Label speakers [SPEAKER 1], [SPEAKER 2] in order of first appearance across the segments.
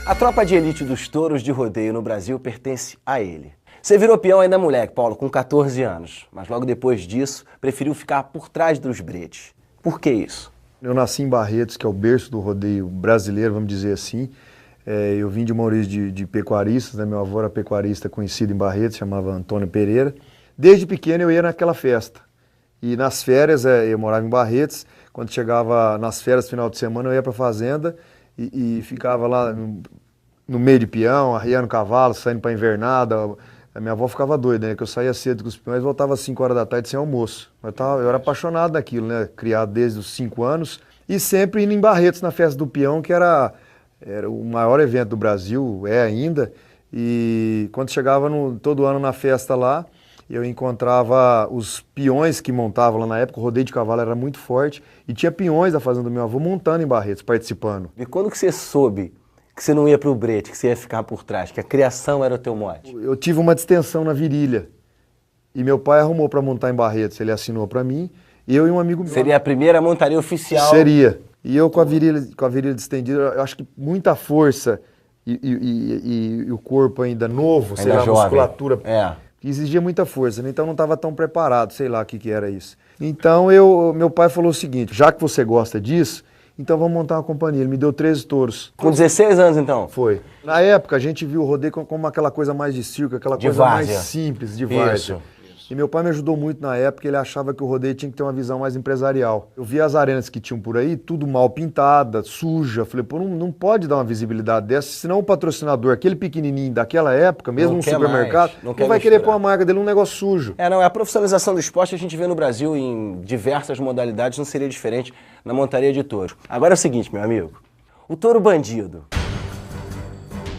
[SPEAKER 1] A tropa de elite dos touros de rodeio no Brasil pertence a ele. Você virou peão ainda moleque, Paulo, com 14 anos, mas logo depois disso preferiu ficar por trás dos bretes. Por que isso?
[SPEAKER 2] Eu nasci em Barretos, que é o berço do rodeio brasileiro, vamos dizer assim. Eu vim de uma origem de pecuaristas, né? Meu avô era pecuarista conhecido em Barretos, chamava Antônio Pereira. Desde pequeno eu ia naquela festa. E nas férias, eu morava em Barretos, quando chegava nas férias, final de semana, eu ia para a fazenda e ficava lá no meio de peão, arriando cavalo, saindo para invernada. A minha avó ficava doida, né? Que eu saía cedo com os peões e voltava às 5 horas da tarde sem almoço. Eu era apaixonado daquilo, né? Criado desde os 5 anos e sempre indo em Barretos na festa do peão, que era o maior evento do Brasil, ainda. E quando chegava todo ano na festa lá, eu encontrava os peões que montavam lá na época, o rodeio de cavalo era muito forte, e tinha peões da fazenda do meu avô montando em Barretos, participando.
[SPEAKER 1] E quando que você soube que você não ia pro brete, que você ia ficar por trás, que a criação era o teu mote?
[SPEAKER 2] Eu tive uma distensão na virilha, e meu pai arrumou para montar em Barretos, ele assinou para mim, eu e um amigo meu.
[SPEAKER 1] Seria a primeira montaria oficial?
[SPEAKER 2] Seria. E eu com a virilha distendida, eu acho que muita força e o corpo ainda novo, sei lá, a musculatura, exigia muita força, né? Então não estava tão preparado, sei lá o que era isso. Então meu pai falou o seguinte, já que você gosta disso, então vamos montar uma companhia. Ele me deu 13 touros.
[SPEAKER 1] Com 16 anos, então?
[SPEAKER 2] Foi. Na época, a gente viu o rodeio como aquela coisa mais de circo, aquela coisa mais simples, de várzea. E meu pai me ajudou muito na época, ele achava que o rodeio tinha que ter uma visão mais empresarial. Eu via as arenas que tinham por aí, tudo mal pintada, suja. Falei, pô, não pode dar uma visibilidade dessa, senão o patrocinador, aquele pequenininho daquela época, mesmo no supermercado, não vai querer pôr a marca dele num negócio sujo.
[SPEAKER 1] A profissionalização do esporte a gente vê no Brasil em diversas modalidades, não seria diferente na montaria de touros. Agora é o seguinte, meu amigo, o touro bandido,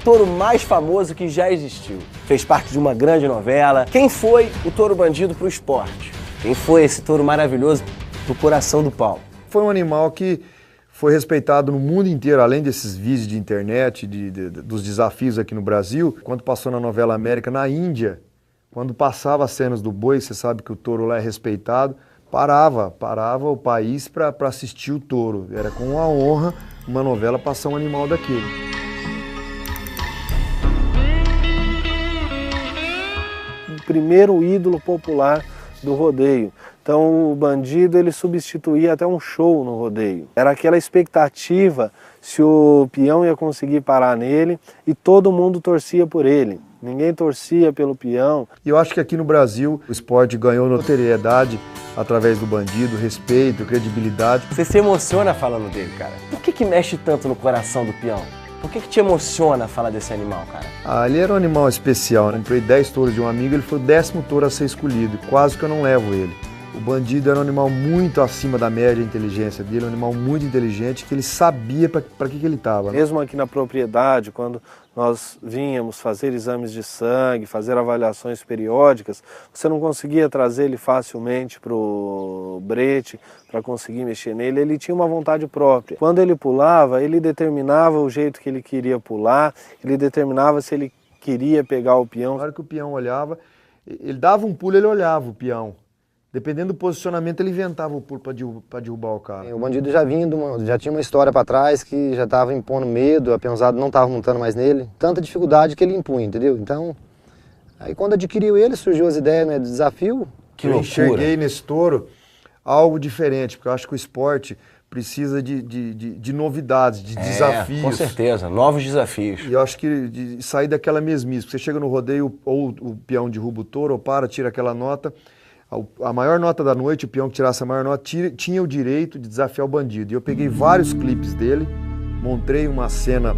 [SPEAKER 1] touro mais famoso que já existiu. Fez parte de uma grande novela. Quem foi o touro bandido pro esporte? Quem foi esse touro maravilhoso pro coração do Paulo?
[SPEAKER 2] Foi um animal que foi respeitado no mundo inteiro, além desses vídeos de internet, dos desafios aqui no Brasil. Quando passou na novela América, na Índia, quando passava as cenas do boi, você sabe que o touro lá é respeitado, parava o país para assistir o touro. Era com uma honra uma novela passar um animal daquele.
[SPEAKER 3] Primeiro ídolo popular do rodeio. Então o bandido ele substituía até um show no rodeio. Era aquela expectativa se o peão ia conseguir parar nele e todo mundo torcia por ele. Ninguém torcia pelo peão.
[SPEAKER 2] E eu acho que aqui no Brasil o esporte ganhou notoriedade através do bandido, respeito, credibilidade.
[SPEAKER 1] Você se emociona falando dele, cara. Por que mexe tanto no coração do peão? Por que te emociona falar desse animal, cara?
[SPEAKER 2] Ele era um animal especial, né? Comprei 10 touros de um amigo, ele foi o 10º touro a ser escolhido, quase que eu não levo ele. O bandido era um animal muito acima da média de inteligência dele, um animal muito inteligente, que ele sabia para que ele estava.
[SPEAKER 3] Mesmo aqui na propriedade, quando nós vínhamos fazer exames de sangue, fazer avaliações periódicas, você não conseguia trazer ele facilmente para o brete, para conseguir mexer nele, ele tinha uma vontade própria. Quando ele pulava, ele determinava o jeito que ele queria pular, ele determinava se ele queria pegar o peão.
[SPEAKER 2] Na hora que o peão olhava, ele dava um pulo, ele olhava o peão. Dependendo do posicionamento, ele inventava o pulo para derrubar o cara.
[SPEAKER 4] O bandido já tinha uma história para trás que já estava impondo medo, a peãozada não estava montando mais nele. Tanta dificuldade que ele impunha, entendeu? Então, aí quando adquiriu ele, surgiu as ideias, né, do desafio.
[SPEAKER 2] Que eu enxerguei nesse touro algo diferente, porque eu acho que o esporte precisa de novidades, de desafios.
[SPEAKER 1] Com certeza, novos desafios.
[SPEAKER 2] E eu acho que de sair daquela mesmice. Você chega no rodeio, ou o peão derruba o touro, ou tira aquela nota. A maior nota da noite, o peão que tirasse a maior nota, tinha o direito de desafiar o bandido. E eu peguei vários clipes dele, montei uma cena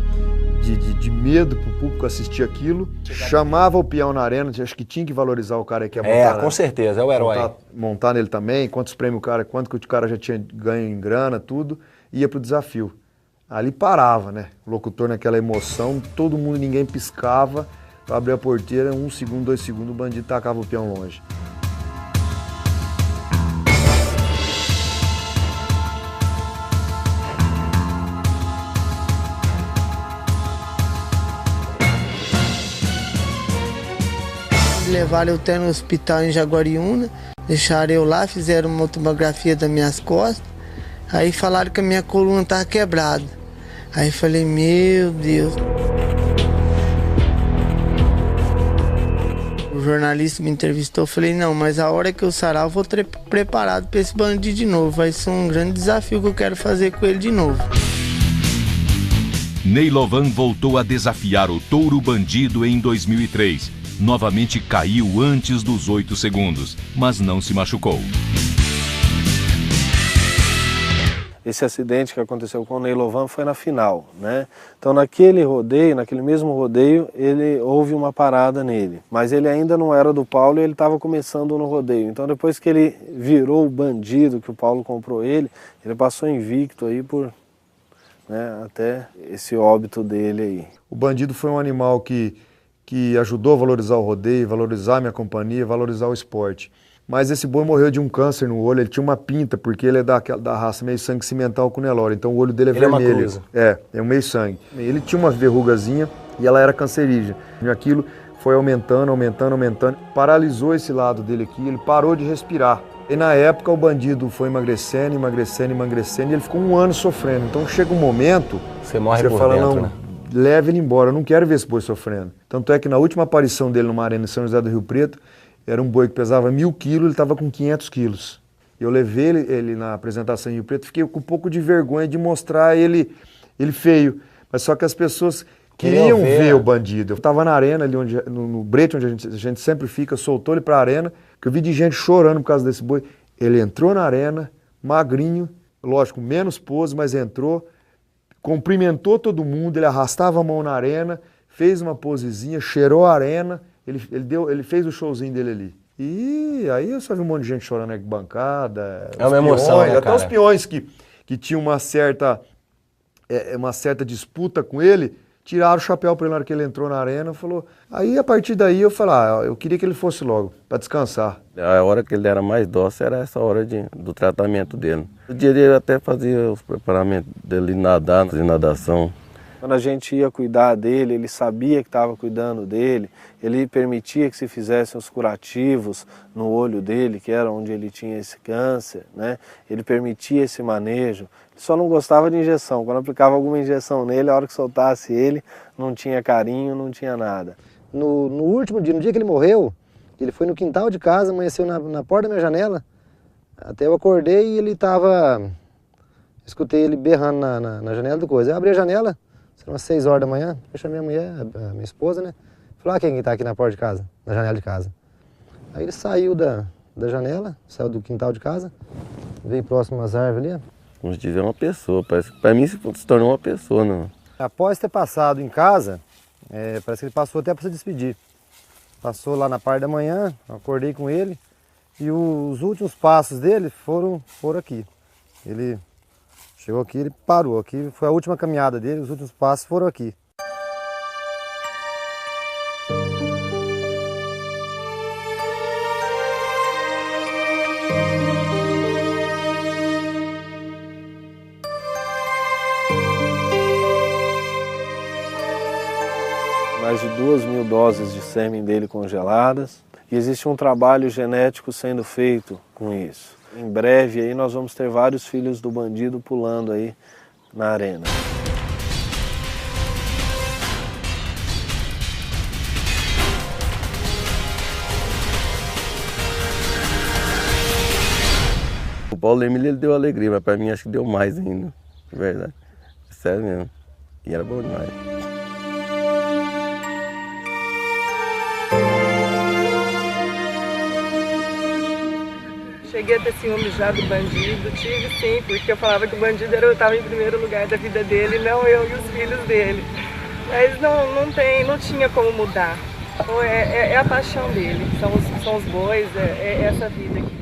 [SPEAKER 2] de medo para o público assistir aquilo, chamava o peão na arena, acho que tinha que valorizar o cara que ia montar.
[SPEAKER 1] Com certeza, é o herói.
[SPEAKER 2] Montar nele também, quantos prêmios o cara, quanto que o cara já tinha ganho em grana, tudo, ia pro desafio. Ali parava, né? O locutor naquela emoção, todo mundo, ninguém piscava, eu abria a porteira, 1 segundo, 2 segundos, o bandido tacava o peão longe.
[SPEAKER 5] Levaram eu até no hospital em Jaguariúna, deixaram eu lá, fizeram uma tomografia das minhas costas, aí falaram que a minha coluna estava quebrada. Aí falei, meu Deus. O jornalista me entrevistou, eu falei, não, mas a hora que eu sarar eu vou ter preparado para esse bandido de novo. Vai ser um grande desafio que eu quero fazer com ele de novo.
[SPEAKER 6] Ney Lovan voltou a desafiar o touro bandido em 2003. Novamente caiu antes dos 8 segundos, mas não se machucou.
[SPEAKER 3] Esse acidente que aconteceu com o Ney Lovan foi na final, né? Então naquele rodeio, naquele mesmo rodeio, houve uma parada nele. Mas ele ainda não era do Paulo e ele estava começando no rodeio. Então depois que ele virou o bandido, que o Paulo comprou ele passou invicto aí por, né, até esse óbito dele aí.
[SPEAKER 2] O bandido foi um animal que ajudou a valorizar o rodeio, valorizar a minha companhia, valorizar o esporte. Mas esse boi morreu de um câncer no olho, ele tinha uma pinta, porque ele é da raça meio sangue cimental com Nelore, então o olho dele é vermelho.
[SPEAKER 1] É uma cruza.
[SPEAKER 2] É um meio sangue. Ele tinha uma verrugazinha e ela era cancerígena. E aquilo foi aumentando, paralisou esse lado dele aqui, ele parou de respirar. E na época o bandido foi emagrecendo, e ele ficou 1 ano sofrendo. Então chega um momento,
[SPEAKER 1] você morre por
[SPEAKER 2] fala,
[SPEAKER 1] dentro,
[SPEAKER 2] não,
[SPEAKER 1] né?
[SPEAKER 2] leve ele embora, eu não quero ver esse boi sofrendo. Tanto é que na última aparição dele numa arena em São José do Rio Preto, era um boi que pesava 1000 quilos, ele estava com 500 quilos. Eu levei ele na apresentação em Rio Preto, fiquei com um pouco de vergonha de mostrar ele feio. Mas só que as pessoas queriam ver o bandido. Eu estava na arena, ali no brete onde a gente sempre fica, soltou ele para a arena, que eu vi de gente chorando por causa desse boi. Ele entrou na arena, magrinho, lógico, menos pose, mas entrou, cumprimentou todo mundo, ele arrastava a mão na arena, fez uma posezinha, cheirou a arena, ele fez o showzinho dele ali. E aí eu só vi um monte de gente chorando na bancada.
[SPEAKER 1] É uma emoção, né,
[SPEAKER 2] até
[SPEAKER 1] cara?
[SPEAKER 2] os peões que tinham uma certa disputa com ele, tiraram o chapéu para ele na hora que ele entrou na arena, falou. Aí a partir daí eu falei, eu queria que ele fosse logo, para descansar.
[SPEAKER 7] A hora que ele era mais dócil era essa hora do tratamento dele. O dia dele até fazia os preparamentos dele nadar, fazer nadação.
[SPEAKER 3] Quando a gente ia cuidar dele, ele sabia que estava cuidando dele, ele permitia que se fizessem os curativos no olho dele, que era onde ele tinha esse câncer, né? Ele permitia esse manejo, ele só não gostava de injeção. Quando aplicava alguma injeção nele, a hora que soltasse ele, não tinha carinho, não tinha nada.
[SPEAKER 4] No último dia, no dia que ele morreu, ele foi no quintal de casa, amanheceu na porta da minha janela, até eu acordei e ele estava... Escutei ele berrando na janela do coisa. Eu abri a janela, eram umas 6 horas da manhã, eu chamei a mulher, a minha esposa, né? Falei, quem está aqui na porta de casa, na janela de casa. Aí ele saiu da janela, saiu do quintal de casa, veio próximo às árvores ali.
[SPEAKER 7] Vamos dizer, uma pessoa, parece que para mim se tornou uma pessoa, não.
[SPEAKER 4] Após ter passado em casa, parece que ele passou até para se despedir. Passou lá na parte da manhã, acordei com ele e os últimos passos dele foram aqui. Ele chegou aqui, ele parou aqui, foi a última caminhada dele, os últimos passos foram aqui.
[SPEAKER 3] Mais de 2.000 doses de sêmen dele congeladas. E existe um trabalho genético sendo feito com isso. Em breve aí nós vamos ter vários filhos do bandido pulando aí na arena.
[SPEAKER 7] O Paulo Emílio, ele deu alegria, mas para mim acho que deu mais ainda, de verdade. Sério mesmo. E era bom demais.
[SPEAKER 8] Cheguei a ter ciúme já do bandido, tive sim, porque eu falava que o bandido estava em primeiro lugar da vida dele, não eu e os filhos dele. Mas não tinha como mudar. É a paixão dele, são os bois, é essa vida aqui.